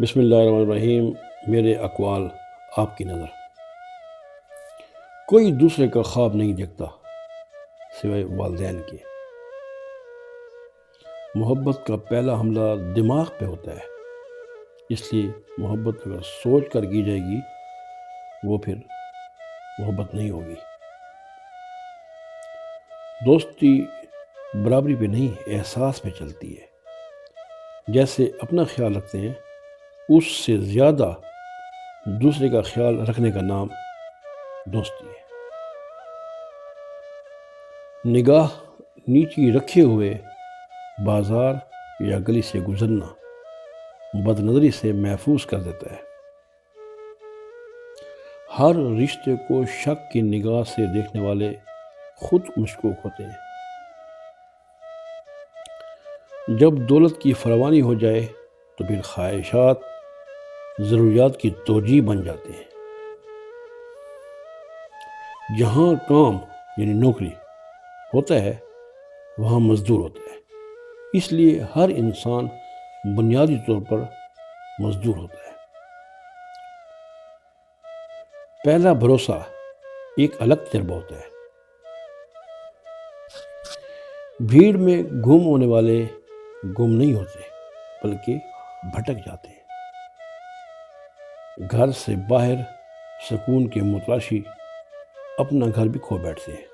بسم اللہ الرحمن الرحیم۔ میرے اقوال آپ کی نظر۔ کوئی دوسرے کا خواب نہیں دیکھتا سوائے والدین کے۔ محبت کا پہلا حملہ دماغ پہ ہوتا ہے، اس لیے محبت اگر سوچ کر کی جائے گی وہ پھر محبت نہیں ہوگی۔ دوستی برابری پہ نہیں، احساس پہ چلتی ہے۔ جیسے اپنا خیال رکھتے ہیں اس سے زیادہ دوسرے کا خیال رکھنے کا نام دوستی ہے۔ نگاہ نیچی رکھے ہوئے بازار یا گلی سے گزرنا بد نظری سے محفوظ کر دیتا ہے۔ ہر رشتے کو شک کی نگاہ سے دیکھنے والے خود مشکوک ہوتے ہیں۔ جب دولت کی فراوانی ہو جائے تو پھر خواہشات ضروریات کی توجیہ بن جاتے ہیں۔ جہاں کام یعنی نوکری ہوتا ہے وہاں مزدور ہوتا ہے، اس لیے ہر انسان بنیادی طور پر مزدور ہوتا ہے۔ پہلا بھروسہ ایک الگ تجربہ ہوتا ہے۔ بھیڑ میں گم ہونے والے گم نہیں ہوتے بلکہ بھٹک جاتے ہیں۔ گھر سے باہر سکون کے متلاشی اپنا گھر بھی کھو بیٹھتے ہیں۔